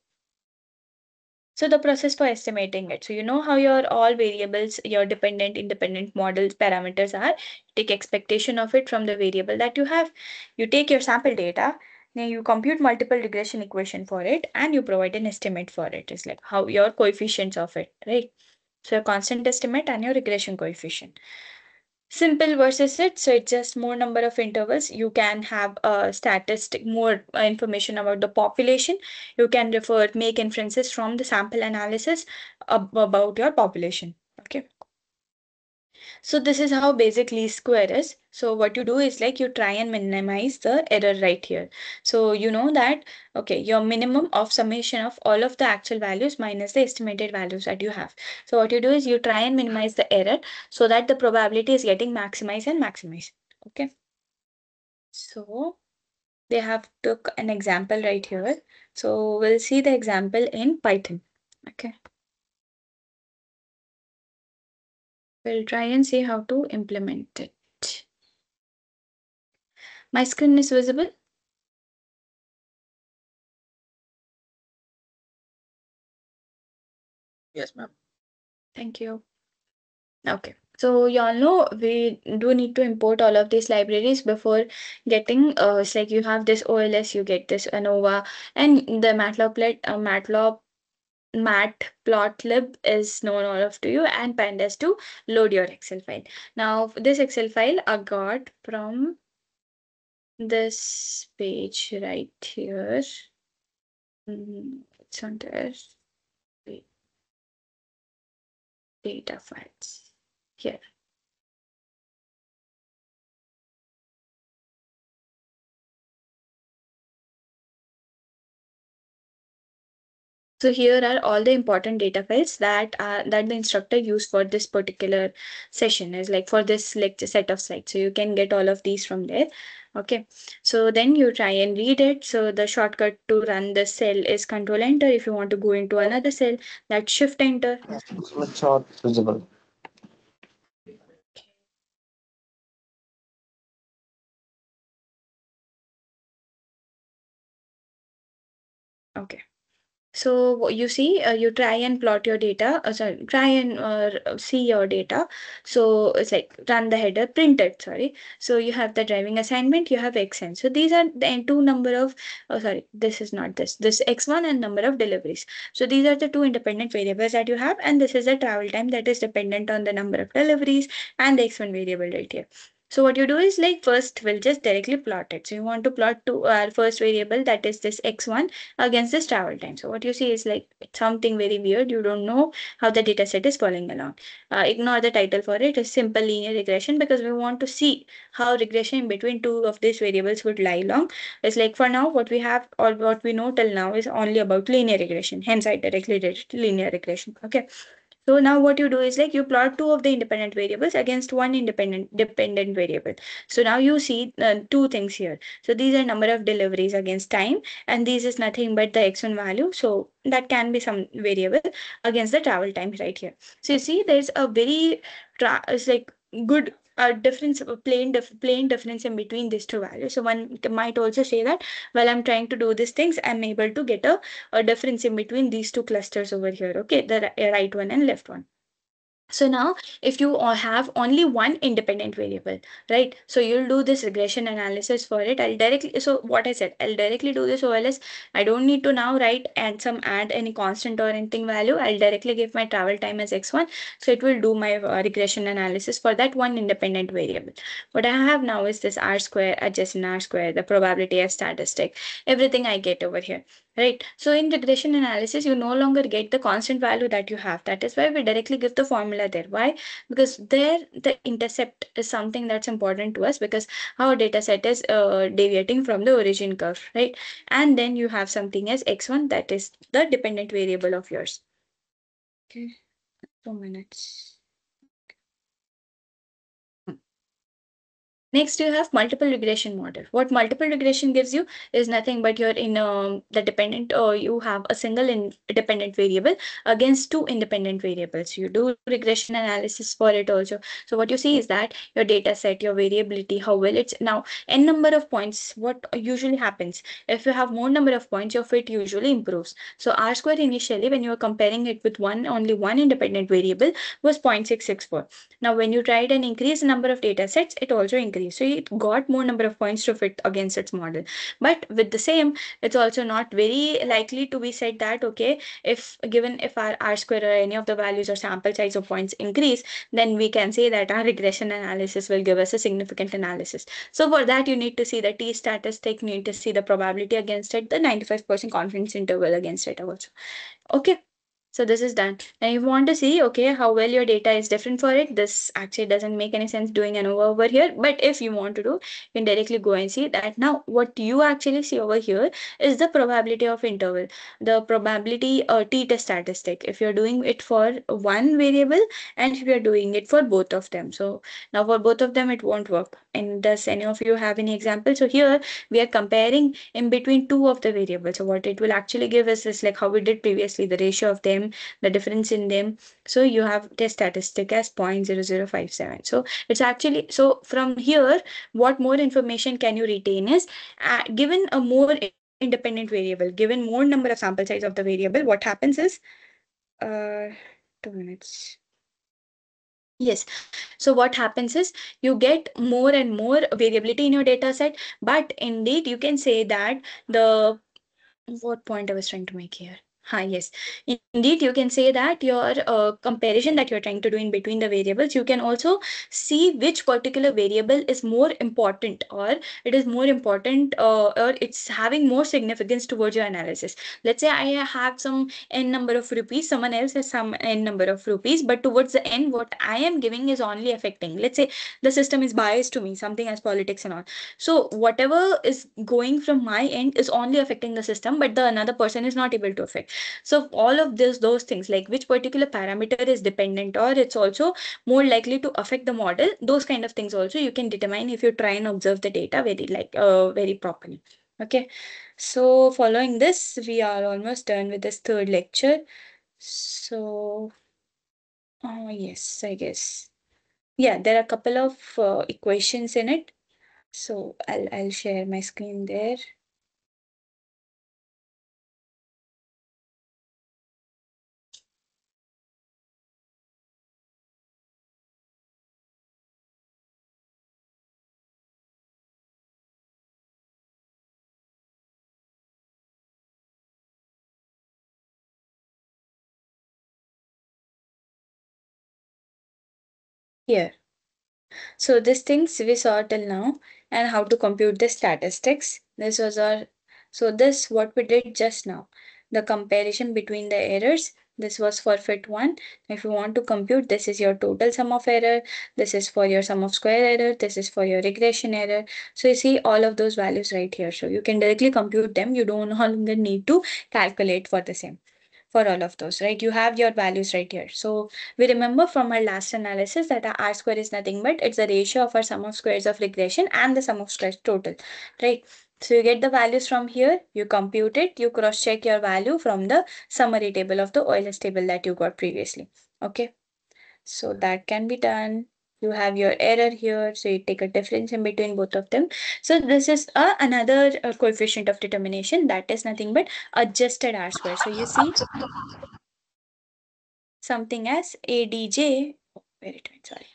So the process for estimating it. So you know how your all variables, your dependent, independent models parameters are. Take expectation of it from the variable that you have. You take your sample data, then you compute multiple regression equation for it, and you provide an estimate for it. It's like how your coefficients of it, right? So a constant estimate and your regression coefficient. Simple versus it, so it's just more number of intervals. You can have a statistic, more information about the population. You can make inferences from the sample analysis about your population. Okay. So this is how basic least square is. So what you do is like you try and minimize the error right here. So you know that, okay, your minimum of summation of all of the actual values minus the estimated values that you have. So what you do is you try and minimize the error so that the probability is getting maximized and maximized. Okay. So they have took an example right here. So we'll see the example in Python. Okay. We'll try and see how to implement it. My screen is visible. Yes, ma'am. Thank you. Okay. So you all know we do need to import all of these libraries before getting it's like you have this OLS, you get this ANOVA, and the Matplotlib is known all of to you, and pandas to load your Excel file. Now this Excel file I got from this page right here. It's under data files here. So here are all the important data files that the instructor used for this particular session, is like for this lecture set of slides. So you can get all of these from there. Okay, so then you try and read it. So the shortcut to run the cell is Control Enter. If you want to go into another cell, that's Shift Enter. It's not visible. Okay. So you see, you try and plot your data, sorry, try and see your data. So it's like run the header, print it, sorry. So you have the driving assignment, you have xn. So these are the two number of, oh sorry, this is not this x1 and number of deliveries. So these are the two independent variables that you have, and this is the travel time that is dependent on the number of deliveries and the x1 variable right here. So what you do is like first we'll just directly plot it. So you want to plot to our first variable, that is this x1 against this travel time. So what you see is like it's something very weird. You don't know how the data set is following along. Ignore the title for it. It's simple linear regression because we want to see how regression in between two of these variables would lie along. It's like for now what we have or what we know till now is only about linear regression. Hence I directly did linear regression. Okay. So now what you do is like you plot two of the independent variables against one independent dependent variable. So now you see two things here. So these are number of deliveries against time, and this is nothing but the x1 value. So that can be some variable against the travel time right here. So you see there's a very it's like good difference, plain difference in between these two values. So one might also say that while I'm trying to do these things, I'm able to get a difference in between these two clusters over here. Okay, the right one and left one. So now if you have only one independent variable, right? So you'll do this regression analysis for it. I'll directly, so what I said, I'll directly do this OLS. I don't need to now write and add any constant or anything value. I'll directly give my travel time as x1. So it will do my regression analysis for that one independent variable. What I have now is this R square, adjacent R square, the probability of statistic, everything I get over here. Right. So in regression analysis, you no longer get the constant value that you have. That is why we directly give the formula there. Why? Because there the intercept is something that's important to us because our data set is deviating from the origin curve, right? And then you have something as x1 that is the dependent variable of yours. Okay, 2 minutes. Next, you have multiple regression model. What multiple regression gives you is nothing but you're in the dependent, or you have a single independent variable against two independent variables. You do regression analysis for it also. So what you see is that your data set, your variability, how well it's now n number of points. What usually happens if you have more number of points, your fit usually improves. So R square initially, when you were comparing it with only one independent variable, was 0.664. Now, when you tried an increased number of data sets, it also increased. So it got more number of points to fit against its model. But with the same, it's also not very likely to be said that, okay, if given if our R square or any of the values or sample size of points increase, then we can say that our regression analysis will give us a significant analysis. So for that, you need to see the T statistic, you need to see the probability against it, the 95% confidence interval against it also. Okay. So this is done. And you want to see, okay, how well your data is different for it. This actually doesn't make any sense doing an over here. But if you want to do, you can directly go and see that. Now, what you actually see over here is the probability of interval, the probability t-test statistic. If you're doing it for one variable and if you're doing it for both of them. So now for both of them, it won't work. And does any of you have any example? So here we are comparing in between two of the variables. So what it will actually give us is like how we did previously, the ratio of them, the difference in them. So you have the statistic as 0.0057. So it's actually, so from here, what more information can you retain is given a more independent variable, given more number of sample size of the variable, what happens is, uh, 2 minutes. Yes. So what happens is you get more and more variability in your data set, but indeed you can say that the what point I was trying to make here. Yes. Indeed, you can say that your comparison that you're trying to do in between the variables, you can also see which particular variable is more important, or it is more important, or it's having more significance towards your analysis. Let's say I have some n number of rupees, someone else has some n number of rupees, but towards the end, what I am giving is only affecting. Let's say the system is biased to me, something as politics and all. So whatever is going from my end is only affecting the system, but the another person is not able to affect. So all of this, those things like which particular parameter is dependent, or it's also more likely to affect the model, those kind of things also you can determine if you try and observe the data very properly. Okay, so following this, we are almost done with this third lecture. So yes, I guess. Yeah, there are a couple of equations in it. So I'll share my screen there. Here. So these things we saw till now, and how to compute the statistics. This was our, so this what we did just now. The comparison between the errors. This was for fit 1. If you want to compute, this is your total sum of error. This is for your sum of square error. This is for your regression error. So you see all of those values right here. So you can directly compute them. You don't no longer need to calculate for the same, for all of those, right? You have your values right here. So we remember from our last analysis that our R square is nothing but it's the ratio of our sum of squares of regression and the sum of squares total, right? So you get the values from here, you compute it, you cross check your value from the summary table of the Euler's table that you got previously. Okay, so that can be done. You have your error here, so you take a difference in between both of them. So this is another coefficient of determination, that is nothing but adjusted R square. So you see something as ADJ. Oh, where it went, sorry.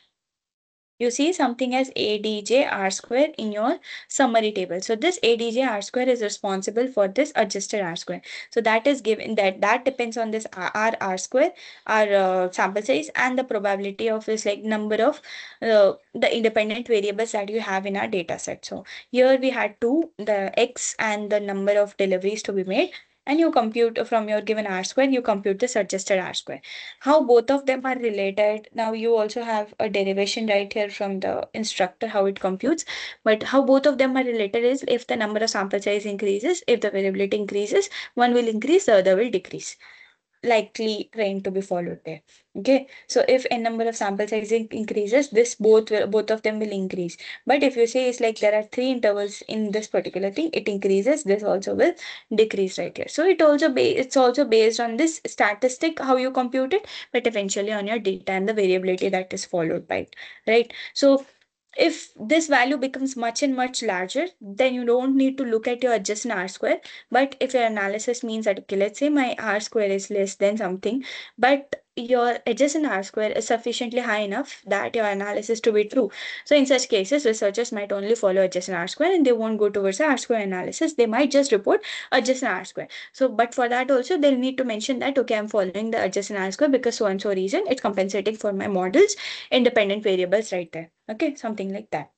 You see something as ADJ R square in your summary table. So this ADJ R square is responsible for this adjusted R square. So that is given, that depends on this R square, our sample size, and the probability of this like number of the independent variables that you have in our data set. So here we had two, the X and the number of deliveries to be made, and you compute from your given R square, you compute this adjusted R square. How both of them are related, now you also have a derivation right here from the instructor how it computes, but how both of them are related is if the number of sample size increases, if the variability increases, one will increase, the other will decrease, likely trend to be followed there. Okay, so if n number of sample size increases, this both of them will increase. But if you say it's like there are three intervals in this particular thing, it increases, this also will decrease right here. So it's also based on this statistic how you compute it, but eventually on your data and the variability that is followed by it, right? So if this value becomes much and much larger, then you don't need to look at your adjacent R square. But if your analysis means that, okay, let's say my R square is less than something, but your adjacent R square is sufficiently high enough that your analysis to be true. So in such cases, researchers might only follow adjacent R square and they won't go towards the R square analysis. They might just report adjacent R square. So, but for that also, they'll need to mention that, okay, I'm following the adjacent R square because so and so reason, it's compensating for my model's independent variables right there. Okay, something like that.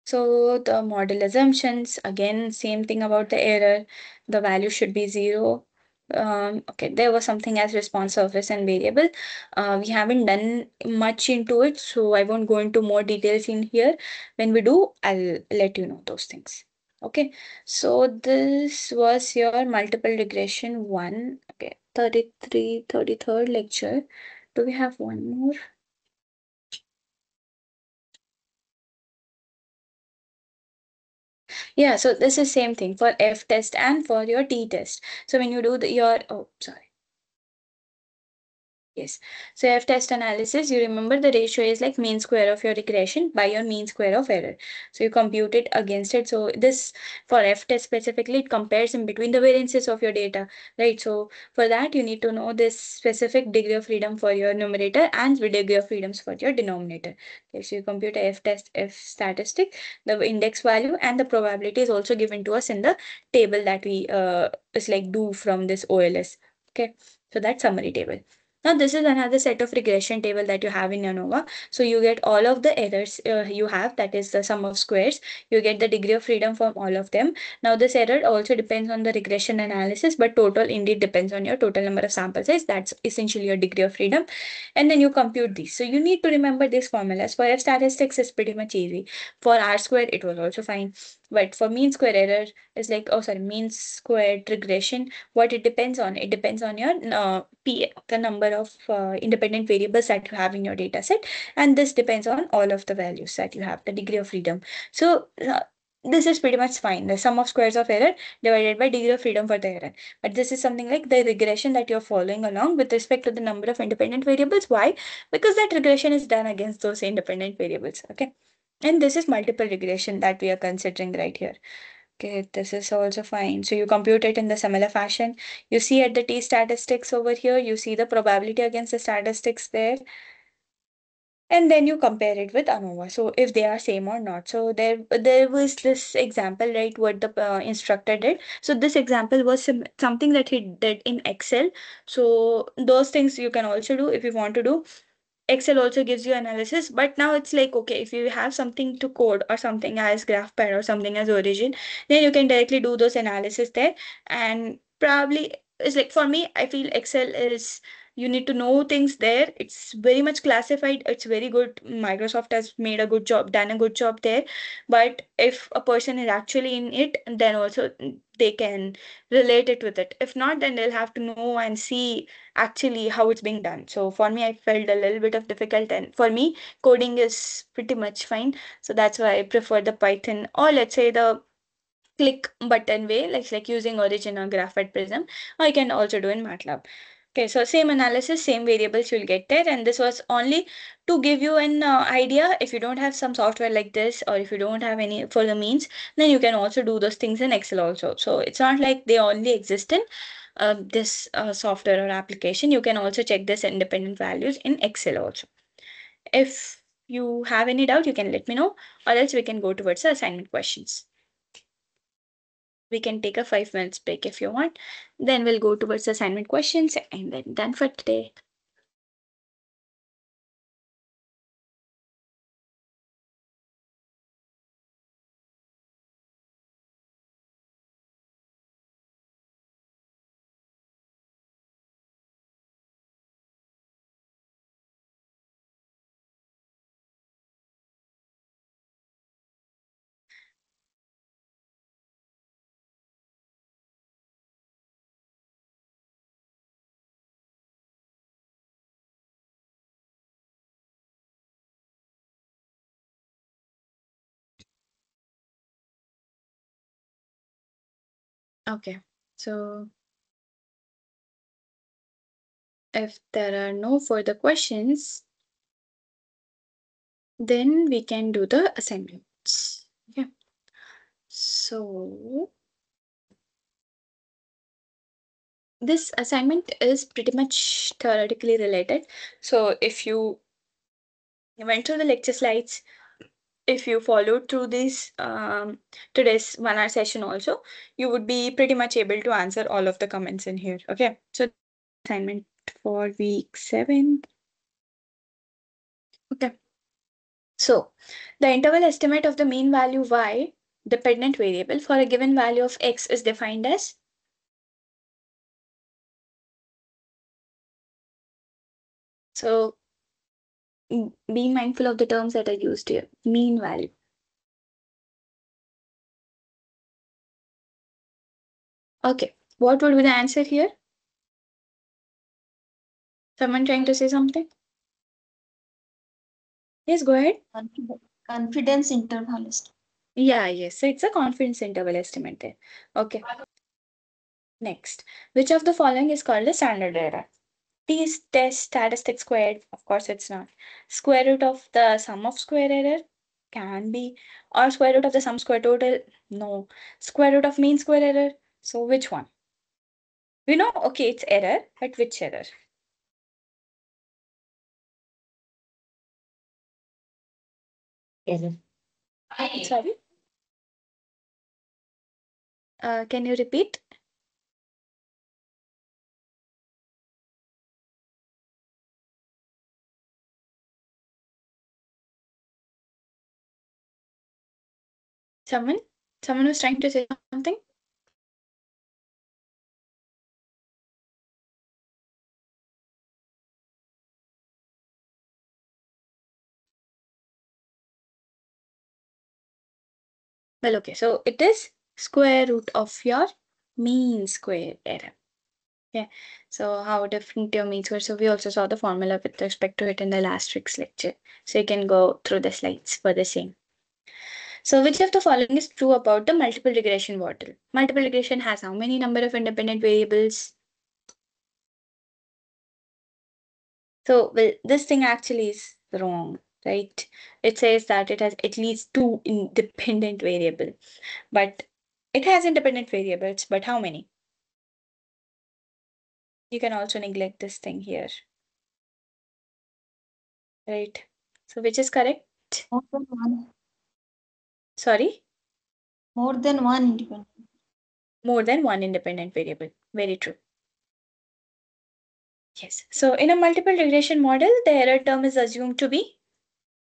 So the model assumptions, again, same thing about the error. The value should be 0. Okay, there was something as response surface and variable. We haven't done much into it, so I won't go into more details in here. When we do, I'll let you know those things. Okay, so this was your multiple regression 1. Okay, 33rd lecture. Do we have one more? Yeah, so this is same thing for F test and for your T test. So when you do your, oh, sorry. Yes. So F-test analysis, you remember the ratio is like mean square of your regression by your mean square of error. So you compute it against it. So this, for F-test specifically, it compares in between the variances of your data, right? So for that, you need to know this specific degree of freedom for your numerator and the degree of freedoms for your denominator. Okay, so you compute a F-test, F statistic, the index value, and the probability is also given to us in the table that we is like do from this OLS. Okay, so that summary table. Now this is another set of regression table that you have in ANOVA. So you get all of the errors you have, that is the sum of squares. You get the degree of freedom from all of them. Now this error also depends on the regression analysis, but total indeed depends on your total number of sample size. That's essentially your degree of freedom. And then you compute these. So you need to remember these formulas. For F statistics, it's pretty much easy. For R square, it was also fine. But for mean square error, it's like, oh sorry, mean squared regression, what it depends on? It depends on your P, the number of independent variables that you have in your data set. And this depends on all of the values that you have, the degree of freedom. So this is pretty much fine. The sum of squares of error divided by degree of freedom for the error. But this is something like the regression that you're following along with respect to the number of independent variables. Why? Because that regression is done against those independent variables. Okay. And this is multiple regression that we are considering right here. Okay, this is also fine. So you compute it in the similar fashion. You see at the T statistics over here, you see the probability against the statistics there. And then you compare it with ANOVA. So if they are same or not. So there was this example, right, what the instructor did. So this example was something that he did in Excel. So those things you can also do if you want to do. Excel also gives you analysis, but now it's like, okay, if you have something to code or something as GraphPad or something as Origin, then you can directly do those analysis there. And probably it's like, for me, I feel Excel is, you need to know things there. It's very much classified. It's very good. Microsoft has made a good job, done a good job there. But if a person is actually in it, then also they can relate it with it. If not, then they'll have to know and see actually how it's being done. So for me, I felt a little bit of difficult, and for me, coding is pretty much fine. So that's why I prefer the Python, or let's say the click button way, like using Origin or Graphite Prism, or I can also do in MATLAB. Okay, so same analysis, same variables you'll get there, and this was only to give you an idea. If you don't have some software like this, or if you don't have any for the means, then you can also do those things in Excel also. So it's not like they only exist in this software or application. You can also check this independent values in Excel also. If you have any doubt, you can let me know, or else we can go towards the assignment questions. We can take a 5 minutes break if you want. Then we'll go towards the assignment questions and then done for today. Okay, so if there are no further questions, then we can do the assignments. Okay, so this assignment is pretty much theoretically related. So if you went through the lecture slides, if you followed through this today's 1 hour session also, you would be pretty much able to answer all of the comments in here. Okay, so assignment for week 7. Okay, so the interval estimate of the mean value y dependent variable for a given value of x is defined as, so be mindful of the terms that are used here. Mean value. Okay, what would be the answer here? Someone trying to say something? Yes, go ahead. Confidence interval estimate. Yeah, yes. So it's a confidence interval estimate there. Okay. Next, which of the following is called a standard error? Test statistic squared, of course it's not. Square root of the sum of square error can be, or square root of the sum square total, no. Square root of mean square error, so which one? We know, okay, it's error, but which error? Error. Sorry? Can you repeat? Someone? Someone was trying to say something? Well, okay, so it is square root of your mean square error. Yeah, so how different your means were. So we also saw the formula with respect to it in the last week's lecture. So you can go through the slides for the same. So which of the following is true about the multiple regression model? Multiple regression has how many number of independent variables? So well, this thing actually is wrong, right? It says that it has at least two independent variables, but it has independent variables, but how many? You can also neglect this thing here, right? So which is correct? More than one. Sorry? More than one independent. More than one independent variable. Very true. Yes. So in a multiple regression model, the error term is assumed to be.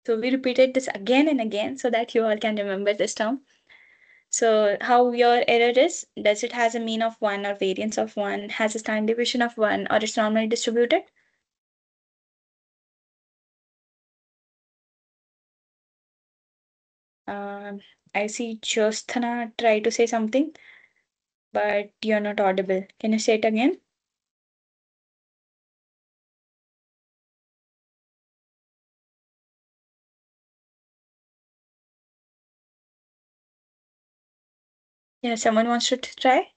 So we repeated this again and again so that you all can remember this term. So how your error is, does it has a mean of 1 or variance of 1, has a standard deviation of 1, or it's normally distributed? I see Josthana try to say something, but you're not audible. Can you say it again? Yeah, someone wants to try?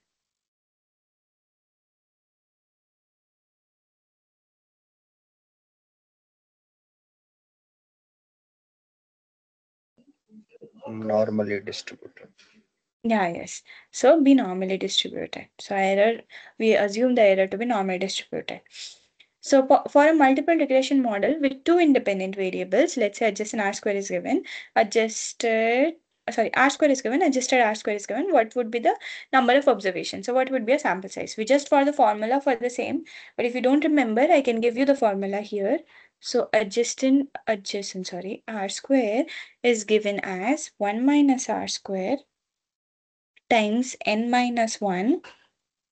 Normally distributed. Yeah, yes. So be normally distributed. So error, we assume the error to be normally distributed. So for a multiple regression model with two independent variables, let's say adjusted R square is given, adjusted, R square is given, adjusted R square is given, what would be the number of observations? So what would be a sample size? We just for the formula for the same, but if you don't remember, I can give you the formula here. So R square is given as 1 minus R square times n minus 1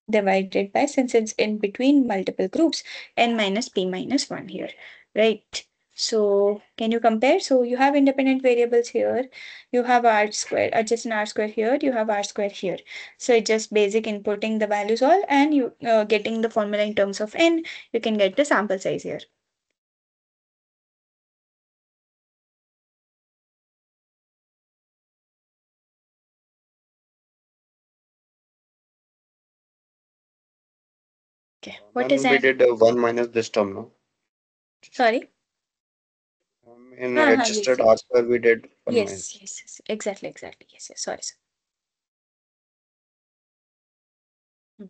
divided by, since it's in between multiple groups, n minus p minus 1 here, right? So can you compare? So you have independent variables here. You have r square, adjacent r square here. You have r square here. So it's just basic inputting the values all and you getting the formula in terms of n. You can get the sample size here. Okay. What is When we that? did 1 minus this term, no? Sorry. In Yes. adjusted R square, we did 1 Yes, minus. yes, yes, exactly, exactly. Yes, yes. Sorry, sir. Hmm.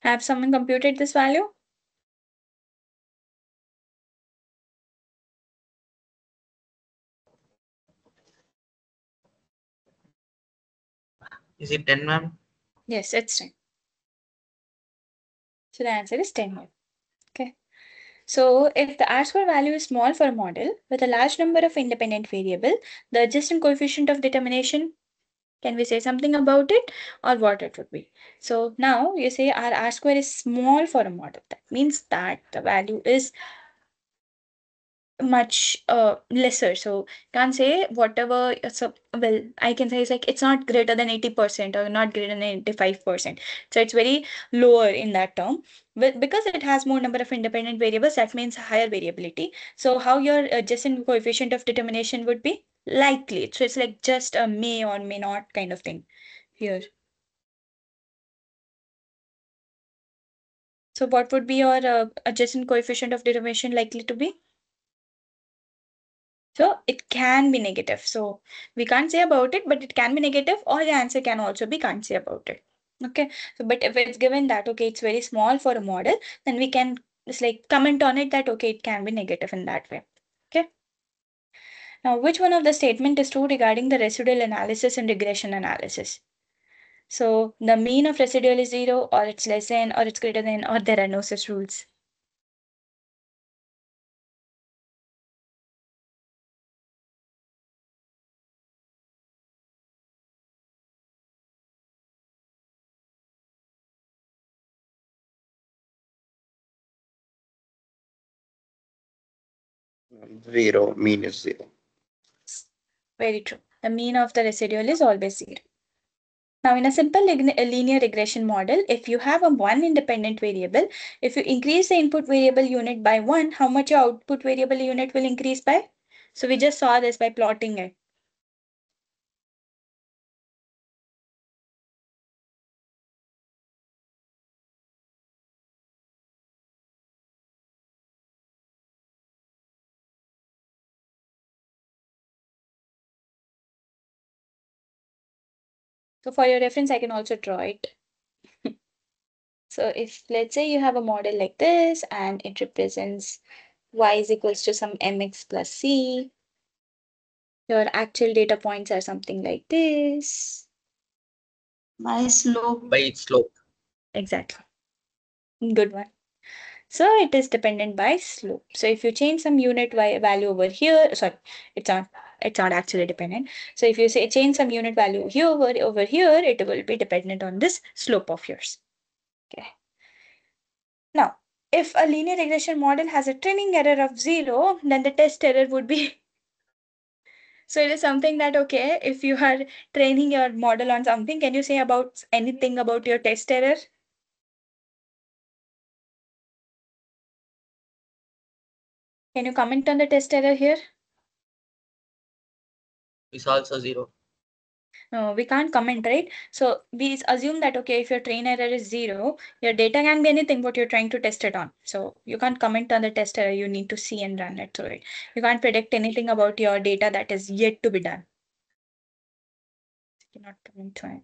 Have someone computed this value? Is it 10, ma'am? Yes, it's 10. So the answer is 10 here. Okay. So if the R-square value is small for a model with a large number of independent variable, the adjacent coefficient of determination, can we say something about it or what it would be? So now you say our R-square is small for a model. That means that the value is much lesser. So can't say whatever. So well, I can say it's like it's not greater than 80% or not greater than 85%. So it's very lower in that term. But because it has more number of independent variables, that means higher variability. So how your adjacent coefficient of determination would be likely. So it's like just a may or may not kind of thing here. So what would be your adjacent coefficient of determination likely to be? So it can be negative. So we can't say about it, but it can be negative, or the answer can also be can't say about it. Okay. So, but if it's given that, okay, it's very small for a model, then we can just like comment on it that, okay, it can be negative in that way. Okay. Now, which one of the statement is true regarding the residual analysis and regression analysis? So the mean of residual is 0, or it's less than, or it's greater than, or there are no such rules. Zero, mean is zero. Very true. The mean of the residual is always 0. Now, in a simple linear regression model, if you have a one independent variable, if you increase the input variable unit by 1, how much your output variable unit will increase by? So we just saw this by plotting it. So for your reference, I can also draw it. So if let's say you have a model like this and it represents y is equals to some mx plus c, your actual data points are something like this. By slope. By its slope. Exactly. Good one. So it is dependent by slope. So if you change some unit value over here, sorry, it's not actually dependent. So if you say change some unit value here over here, it will be dependent on this slope of yours. Okay. Now, if a linear regression model has a training error of 0, then the test error would be. So it is something that, okay, if you are training your model on something, can you say about anything about your test error? Can you comment on the test error here? Is also 0. No, we can't comment, right? So we assume that, okay, if your train error is 0, your data can be anything what you're trying to test it on. So you can't comment on the test error, you need to see and run it through it. You can't predict anything about your data that is yet to be done. You cannot comment on it.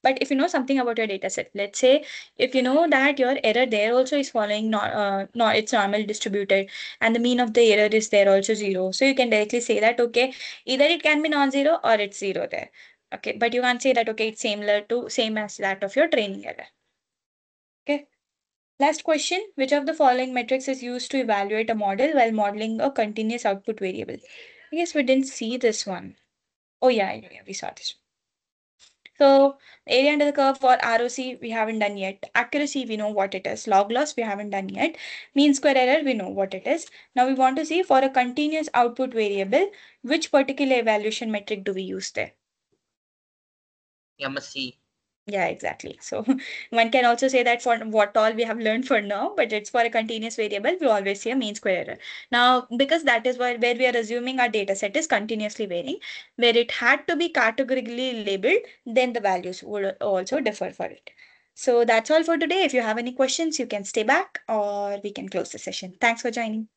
But if you know something about your data set, let's say if you know that your error there also is following not it's normal distributed and the mean of the error is there also 0. So you can directly say that, okay, either it can be non-zero or it's 0 there. Okay, but you can't say that, okay, it's same as that of your training error. Okay. Last question, which of the following metrics is used to evaluate a model while modeling a continuous output variable? I guess we didn't see this one. Oh yeah, we saw this. So area under the curve for ROC, we haven't done yet. Accuracy, we know what it is. Log loss, we haven't done yet. Mean square error, we know what it is. Now we want to see for a continuous output variable, which particular evaluation metric do we use there? MSC. Yeah, exactly. So one can also say that for what all we have learned for now, but it's for a continuous variable, we always see a mean square error. Now, because that is where we are assuming our data set is continuously varying, where it had to be categorically labeled, then the values would also differ for it. So that's all for today. If you have any questions, you can stay back or we can close the session. Thanks for joining.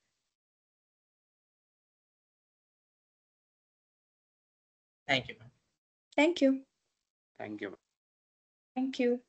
Thank you, ma'am. Thank you. Thank you. Thank you.